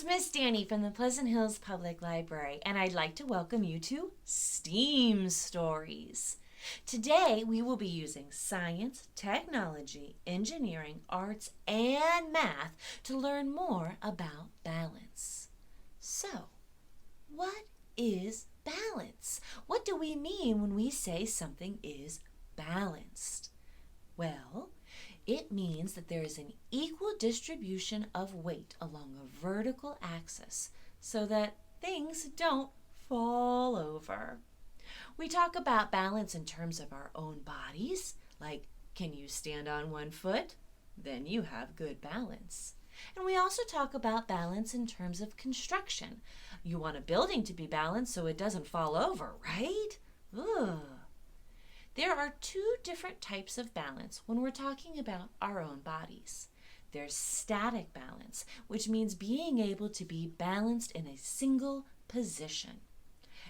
It's Miss Danny from the Pleasant Hills Public Library, and I'd like to welcome you to STEAM Stories. Today, we will be using science, technology, engineering, arts, and math to learn more about balance. So, what is balance? What do we mean when we say something is balanced? Well, it means that there is an equal distribution of weight along a vertical axis so that things don't fall over. We talk about balance in terms of our own bodies, like can you stand on one foot? Then you have good balance. And we also talk about balance in terms of construction. You want a building to be balanced so it doesn't fall over, right? Ugh. There are two different types of balance when we're talking about our own bodies. There's static balance, which means being able to be balanced in a single position.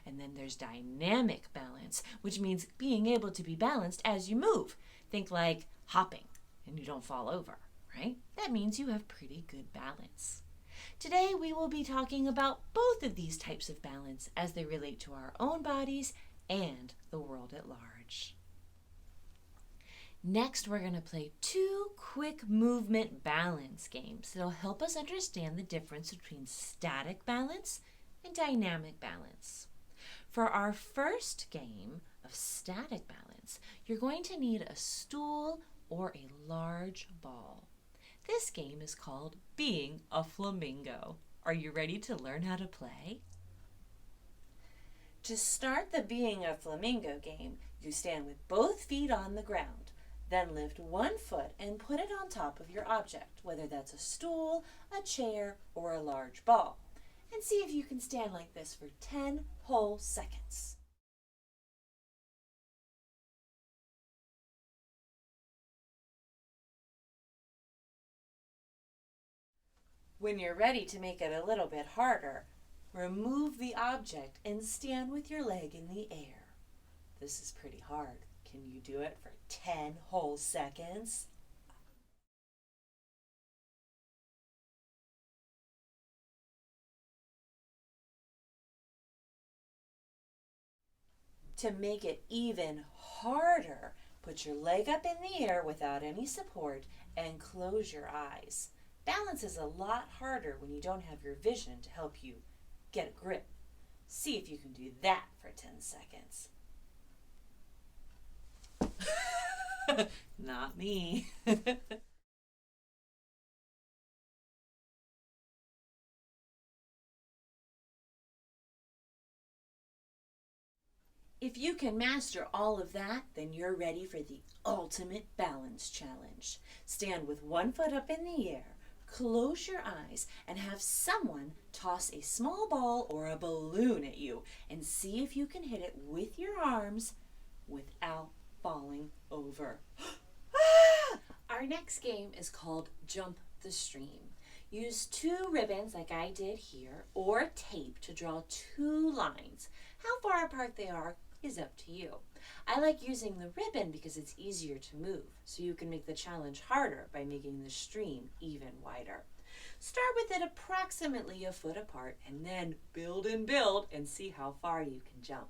And then there's dynamic balance, which means being able to be balanced as you move. Think like hopping and you don't fall over, right? That means you have pretty good balance. Today we will be talking about both of these types of balance as they relate to our own bodies and the world at large. Next, we're going to play two quick movement balance games that'll help us understand the difference between static balance and dynamic balance. For our first game of static balance, you're going to need a stool or a large ball. This game is called Being a Flamingo. Are you ready to learn how to play? To start the Being a Flamingo game, you stand with both feet on the ground. Then lift one foot and put it on top of your object, whether that's a stool, a chair, or a large ball. And see if you can stand like this for 10 whole seconds. When you're ready to make it a little bit harder, remove the object and stand with your leg in the air. This is pretty hard. Can you do it for 10 whole seconds? To make it even harder, put your leg up in the air without any support and close your eyes. Balance is a lot harder when you don't have your vision to help you get a grip. See if you can do that for 10 seconds. Not me. If you can master all of that, then you're ready for the ultimate balance challenge. Stand with one foot up in the air, close your eyes, and have someone toss a small ball or a balloon at you and see if you can hit it with your arms without falling over. Our next game is called Jump the Stream. Use two ribbons like I did here or tape to draw two lines. How far apart they are is up to you. I like using the ribbon because it's easier to move, so you can make the challenge harder by making the stream even wider. Start with it approximately a foot apart and then build and see how far you can jump.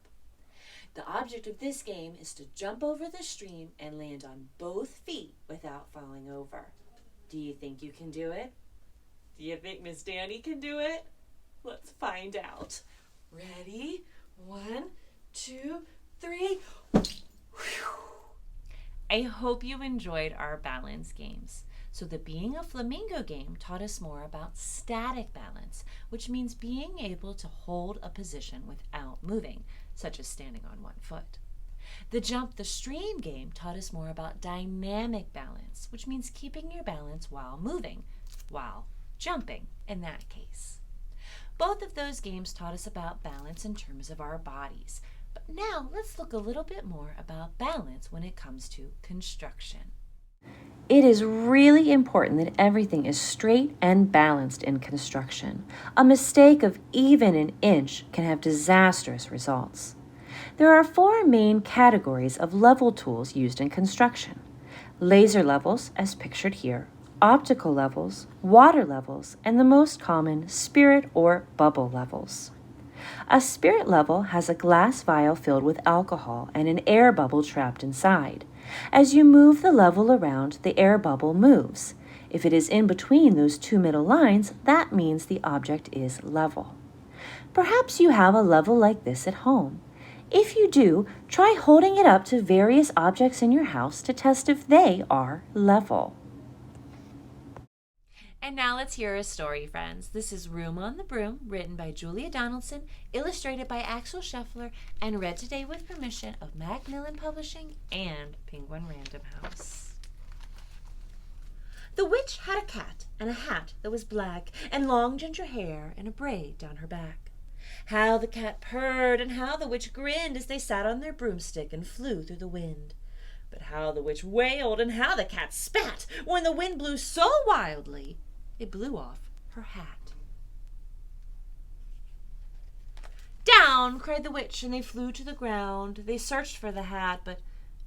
The object of this game is to jump over the stream and land on both feet without falling over. Do you think you can do it? Do you think Miss Danny can do it? Let's find out. Ready? 1, 2, 3. I hope you enjoyed our balance games. So the Being a Flamingo game taught us more about static balance, which means being able to hold a position without moving, such as standing on one foot. The Jump the Stream game taught us more about dynamic balance, which means keeping your balance while moving, while jumping in that case. Both of those games taught us about balance in terms of our bodies. But now let's look a little bit more about balance when it comes to construction. It is really important that everything is straight and balanced in construction. A mistake of even an inch can have disastrous results. There are 4 main categories of level tools used in construction. Laser levels, as pictured here, optical levels, water levels, and the most common, spirit or bubble levels. A spirit level has a glass vial filled with alcohol and an air bubble trapped inside. As you move the level around, the air bubble moves. If it is in between those two middle lines, that means the object is level. Perhaps you have a level like this at home. If you do, try holding it up to various objects in your house to test if they are level. And now let's hear a story, friends. This is Room on the Broom, written by Julia Donaldson, illustrated by Axel Scheffler, and read today with permission of Macmillan Publishing and Penguin Random House. The witch had a cat and a hat that was black, and long ginger hair and a braid down her back. How the cat purred and how the witch grinned as they sat on their broomstick and flew through the wind. But how the witch wailed and how the cat spat when the wind blew so wildly it blew off her hat. Down, cried the witch, and they flew to the ground. They searched for the hat, but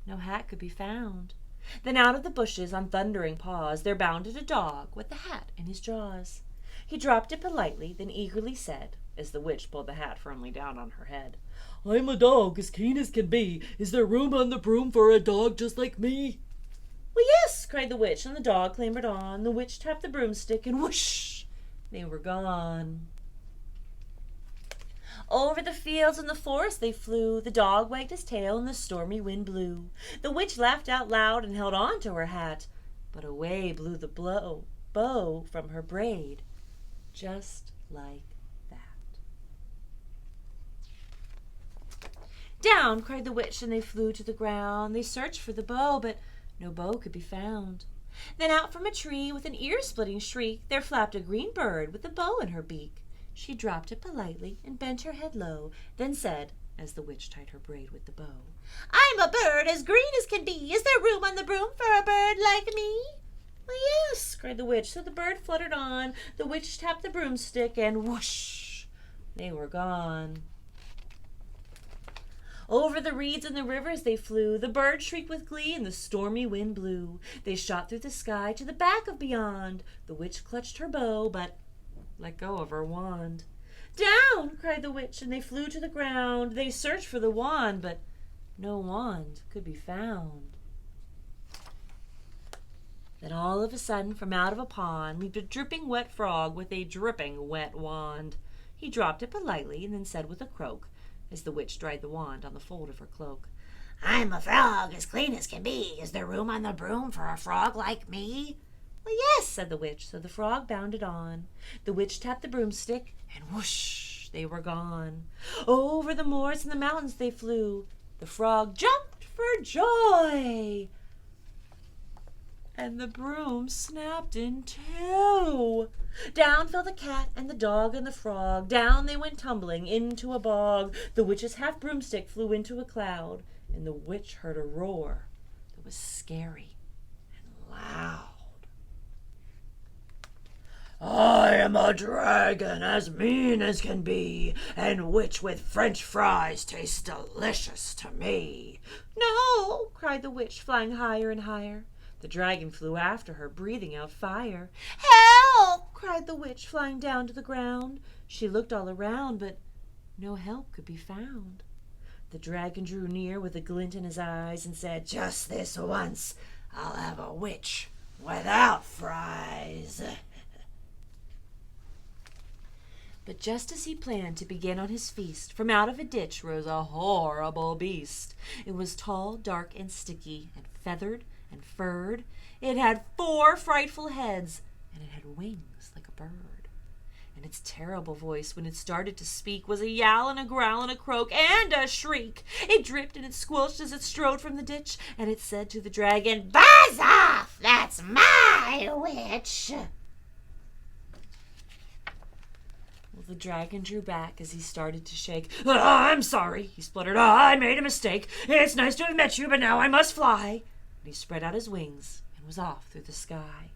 no hat could be found. Then out of the bushes on thundering paws there bounded a dog with the hat in his jaws. He dropped it politely, then eagerly said, as the witch pulled the hat firmly down on her head, "I'm a dog as keen as can be. Is there room on the broom for a dog just like me?" "Well, yes," cried the witch, and the dog clambered on. The witch tapped the broomstick, and whoosh, they were gone. Over the fields and the forest they flew. The dog wagged his tail, and the stormy wind blew. The witch laughed out loud and held on to her hat, but away blew the bow from her braid, just like that. Down, cried the witch, and they flew to the ground. They searched for the bow, but no bow could be found. Then out from a tree with an ear-splitting shriek there flapped a green bird with a bow in her beak. She dropped it politely and bent her head low, then said, as the witch tied her braid with the bow, "I'm a bird as green as can be. Is there room on the broom for a bird like me?" "Well, yes," cried the witch. So the bird fluttered on. The witch tapped the broomstick, and whoosh, they were gone. Over the reeds and the rivers they flew. The bird shrieked with glee, and the stormy wind blew. They shot through the sky to the back of beyond. The witch clutched her bow, but let go of her wand. "Down," cried the witch, and they flew to the ground. They searched for the wand, but no wand could be found. Then all of a sudden, from out of a pond, leaped a dripping wet frog with a dripping wet wand. He dropped it politely, and then said with a croak, as the witch dried the wand on the fold of her cloak, "I'm a frog as clean as can be. Is there room on the broom for a frog like me?" "Well, yes," said the witch. So the frog bounded on. The witch tapped the broomstick, and whoosh, they were gone. Over the moors and the mountains they flew. The frog jumped for joy, and the broom snapped in two. Down fell the cat and the dog and the frog. Down they went tumbling into a bog. The witch's half broomstick flew into a cloud, and the witch heard a roar that was scary and loud. "I am a dragon as mean as can be, and which with French fries tastes delicious to me." "No," cried the witch, flying higher and higher. The dragon flew after her, breathing out fire. "Help!" cried the witch, flying down to the ground. She looked all around, but no help could be found. The dragon drew near with a glint in his eyes and said, "Just this once, I'll have a witch without fries." But just as he planned to begin on his feast, from out of a ditch rose a horrible beast. It was tall, dark, and sticky, and feathered and furred. It had 4 frightful heads, and it had wings like a bird. And its terrible voice, when it started to speak, was a yowl and a growl and a croak and a shriek. It dripped and it squelched as it strode from the ditch, and it said to the dragon, "Buzz off! That's my witch!" Well, the dragon drew back as he started to shake. "I'm sorry," he spluttered. "I made a mistake. It's nice to have met you, but now I must fly." And he spread out his wings and was off through the sky.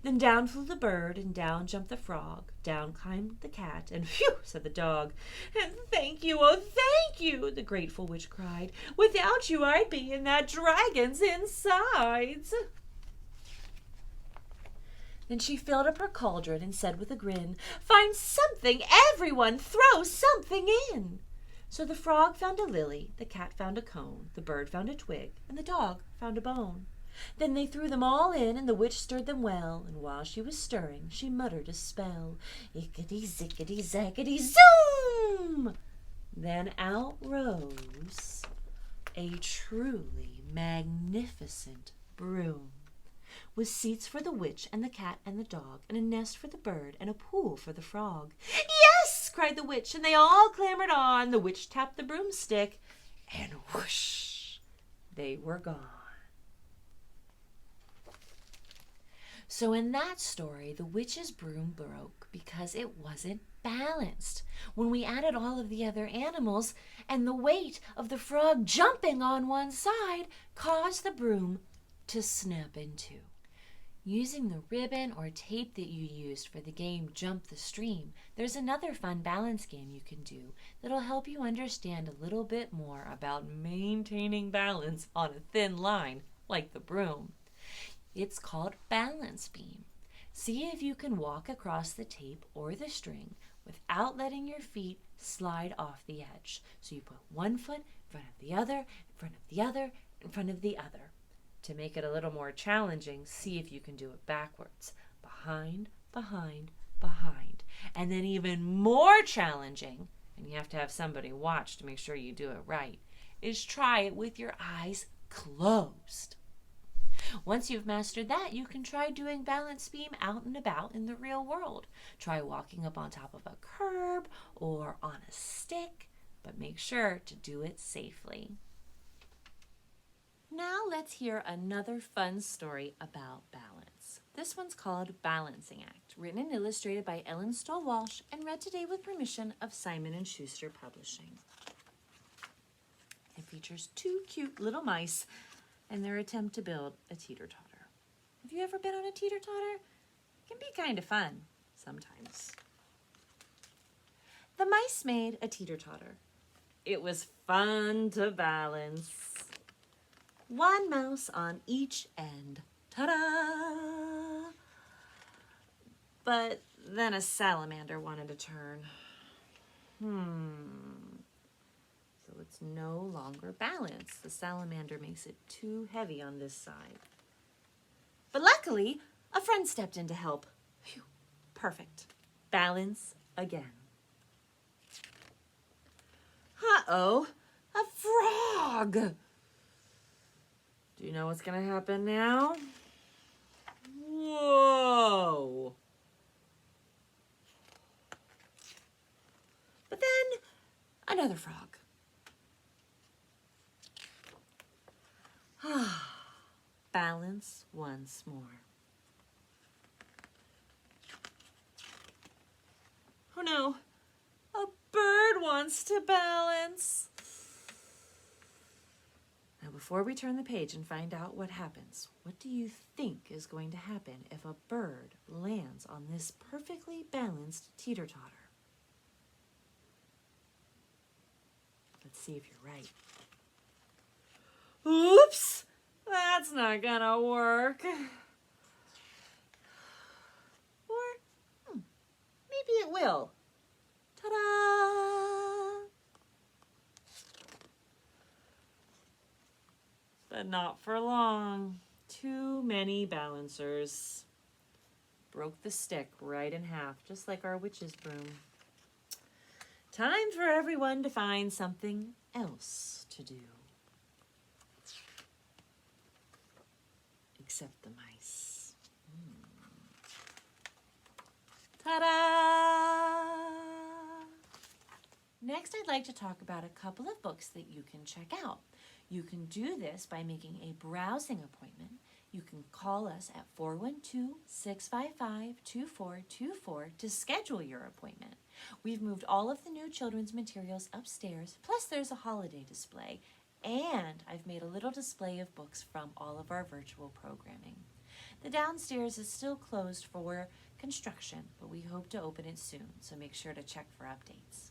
Then down flew the bird, and down jumped the frog. Down climbed the cat, and phew, said the dog. "And thank you, oh thank you," the grateful witch cried. "Without you I'd be in that dragon's insides." Then she filled up her cauldron and said with a grin, "Find something, everyone, throw something in." So the frog found a lily, the cat found a cone, the bird found a twig, and the dog found a bone. Then they threw them all in, and the witch stirred them well, and while she was stirring, she muttered a spell. Ickety, zickety, zackety, zoom! Then out rose a truly magnificent broom, with seats for the witch and the cat and the dog, and a nest for the bird, and a pool for the frog. "Yes!" cried the witch, and they all clambered on. The witch tapped the broomstick, and whoosh, they were gone. So in that story, the witch's broom broke because it wasn't balanced. When we added all of the other animals, and the weight of the frog jumping on one side caused the broom to snap in two. Using the ribbon or tape that you used for the game Jump the Stream, there's another fun balance game you can do that'll help you understand a little bit more about maintaining balance on a thin line like the broom. It's called Balance Beam. See if you can walk across the tape or the string without letting your feet slide off the edge. So you put one foot in front of the other, in front of the other, in front of the other. To make it a little more challenging, see if you can do it backwards. Behind, behind, behind. And then even more challenging, and you have to have somebody watch to make sure you do it right, is try it with your eyes closed. Once you've mastered that, you can try doing balance beam out and about in the real world. Try walking up on top of a curb or on a stick, but make sure to do it safely. Now let's hear another fun story about balance. This one's called Balancing Act, written and illustrated by Ellen Stoll-Walsh and read today with permission of Simon & Schuster Publishing. It features two cute little mice and their attempt to build a teeter-totter. Have you ever been on a teeter-totter? It can be kind of fun sometimes. The mice made a teeter-totter. It was fun to balance. One mouse on each end. Ta-da! But then a salamander wanted to turn. So it's no longer balanced. The salamander makes it too heavy on this side. But luckily, a friend stepped in to help. Phew, perfect. Balance again. Uh-oh, a frog! Do you know what's going to happen now? Whoa! But then, another frog. Balance once more. Oh no, a bird wants to balance. Now before we turn the page and find out what happens, what do you think is going to happen if a bird lands on this perfectly balanced teeter-totter? Let's see if you're right. Oops! That's not gonna work. Or maybe it will. Ta-da! But not for long. Too many balancers. Broke the stick right in half, just like our witch's broom. Time for everyone to find something else to do. Except the mice. Ta-da! Next, I'd like to talk about a couple of books that you can check out. You can do this by making a browsing appointment. You can call us at 412-655-2424 to schedule your appointment. We've moved all of the new children's materials upstairs, plus there's a holiday display, and I've made a little display of books from all of our virtual programming. The downstairs is still closed for construction, but we hope to open it soon, so make sure to check for updates.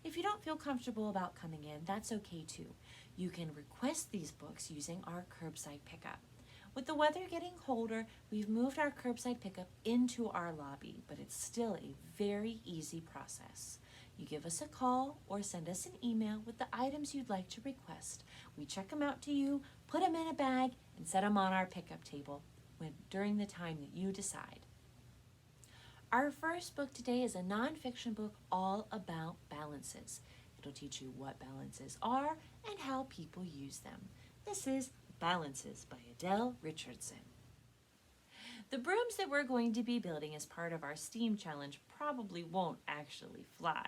If you don't feel comfortable about coming in, that's okay too. You can request these books using our curbside pickup. With the weather getting colder, we've moved our curbside pickup into our lobby, but it's still a very easy process. You give us a call or send us an email with the items you'd like to request. We check them out to you, put them in a bag, and set them on our pickup table during the time that you decide. Our first book today is a nonfiction book all about balances. It'll teach you what balances are and how people use them. This is Balances by Adele Richardson. The brooms that we're going to be building as part of our STEAM challenge probably won't actually fly.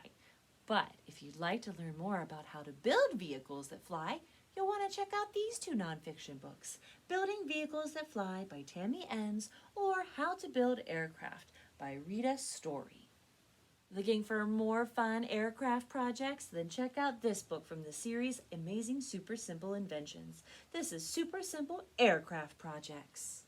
But if you'd like to learn more about how to build vehicles that fly, you'll want to check out these two nonfiction books, Building Vehicles That Fly by Tammy Enns or How to Build Aircraft by Rita Story. Looking for more fun aircraft projects? Then check out this book from the series Amazing Super Simple Inventions. This is Super Simple Aircraft Projects.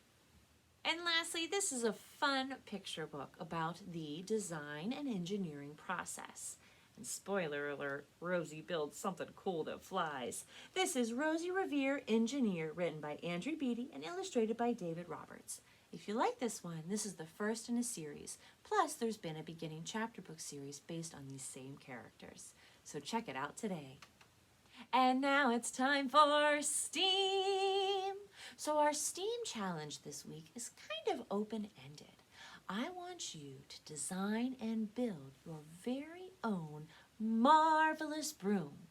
And lastly, this is a fun picture book about the design and engineering process. And spoiler alert, Rosie builds something cool that flies. This is Rosie Revere, Engineer, written by Andrew Beatty and illustrated by David Roberts. If you like this one, this is the first in a series. Plus, there's been a beginning chapter book series based on these same characters. So check it out today. And now it's time for STEAM. So our STEAM challenge this week is kind of open-ended. I want you to design and build your very own marvelous broom.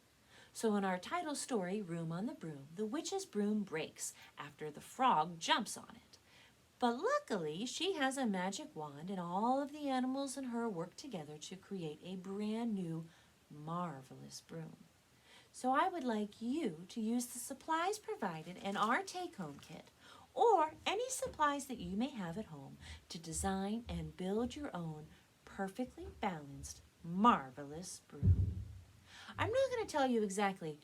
So in our title story, Room on the Broom, the witch's broom breaks after the frog jumps on it. But luckily, she has a magic wand and all of the animals and her work together to create a brand new, marvelous broom. So I would like you to use the supplies provided in our take-home kit or any supplies that you may have at home to design and build your own perfectly balanced, marvelous broom. I'm not going to tell you exactly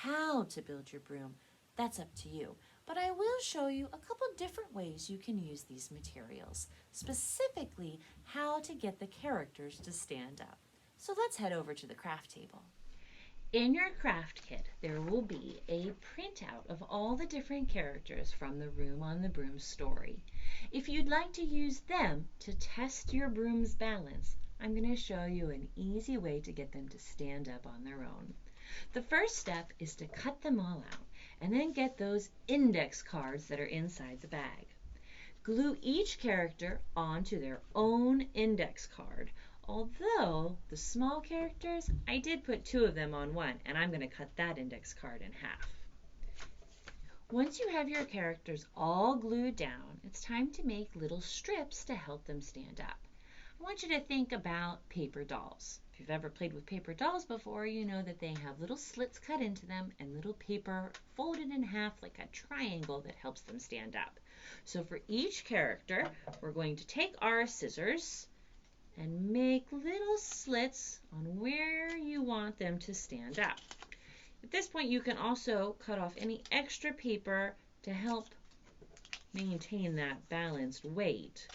how to build your broom. That's up to you. But I will show you a couple different ways you can use these materials, specifically how to get the characters to stand up. So let's head over to the craft table. In your craft kit, there will be a printout of all the different characters from the Room on the Broom story. If you'd like to use them to test your broom's balance, I'm going to show you an easy way to get them to stand up on their own. The first step is to cut them all out and then get those index cards that are inside the bag. Glue each character onto their own index card. Although the small characters, I did put 2 of them on one, and I'm going to cut that index card in half. Once you have your characters all glued down, it's time to make little strips to help them stand up. I want you to think about paper dolls. If you've ever played with paper dolls before, you know that they have little slits cut into them and little paper folded in half like a triangle that helps them stand up. So for each character, we're going to take our scissors and make little slits on where you want them to stand up. At this point, you can also cut off any extra paper to help maintain that balanced weight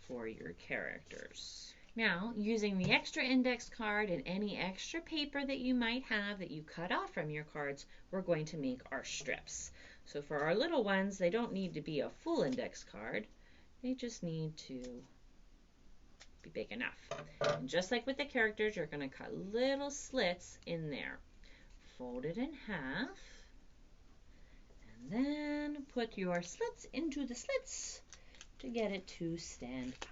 for your characters. Now, using the extra index card and any extra paper that you might have that you cut off from your cards, we're going to make our strips. So for our little ones, they don't need to be a full index card. They just need to be big enough. And just like with the characters, you're going to cut little slits in there. Fold it in half. And then put your slits into the slits to get it to stand up.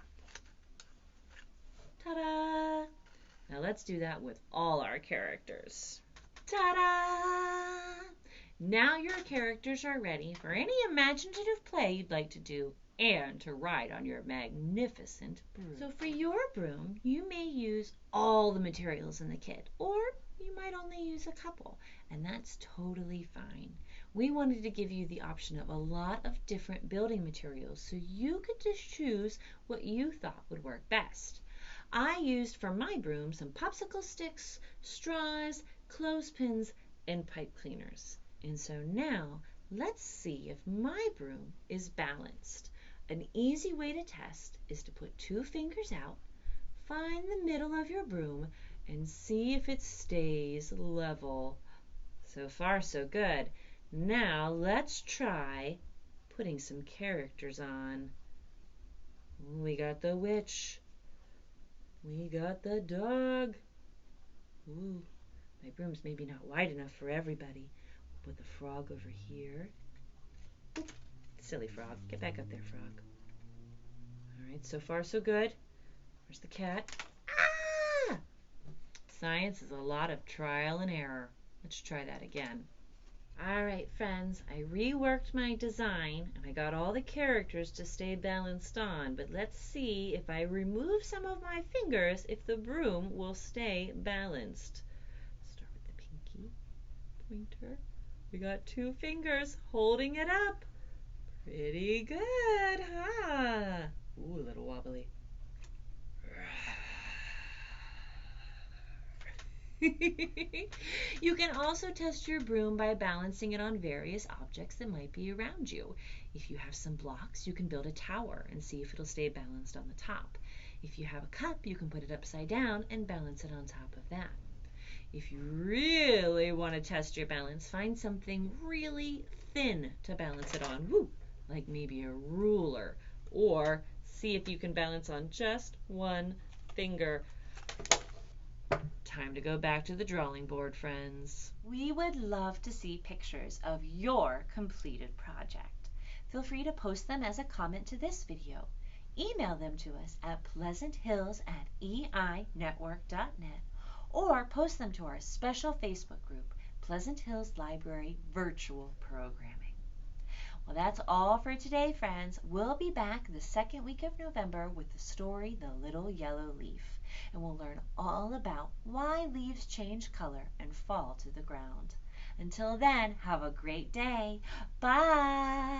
Ta-da! Now let's do that with all our characters. Ta-da! Now your characters are ready for any imaginative play you'd like to do and to ride on your magnificent broom. So for your broom, you may use all the materials in the kit, or you might only use a couple, and that's totally fine. We wanted to give you the option of a lot of different building materials so you could just choose what you thought would work best. I used for my broom some popsicle sticks, straws, clothespins, and pipe cleaners. And so now, let's see if my broom is balanced. An easy way to test is to put 2 fingers out, find the middle of your broom, and see if it stays level. So far, so good. Now, let's try putting some characters on. We got the witch. We got the dog. Ooh, my broom's maybe not wide enough for everybody. We'll put the frog over here. Oop, silly frog. Get back up there, frog. All right, so far so good. Where's the cat? Ah! Science is a lot of trial and error. Let's try that again. All right, friends, I reworked my design and I got all the characters to stay balanced on, but let's see if I remove some of my fingers if the broom will stay balanced. Start with the pinky, pointer. We got 2 fingers holding it up. Pretty good, huh? Ooh, a little wobbly. You can also test your broom by balancing it on various objects that might be around you. If you have some blocks, you can build a tower and see if it'll stay balanced on the top. If you have a cup, you can put it upside down and balance it on top of that. If you really want to test your balance, find something really thin to balance it on. Woo! Like maybe a ruler. Or see if you can balance on just 1 finger. Time to go back to the drawing board, friends. We would love to see pictures of your completed project. Feel free to post them as a comment to this video. Email them to us at pleasanthills@einetwork.net or post them to our special Facebook group, Pleasant Hills Library Virtual Programming. Well, that's all for today, friends. We'll be back the second week of November with the story The Little Yellow Leaf, and we'll learn all about why leaves change color and fall to the ground. Until then, have a great day. Bye!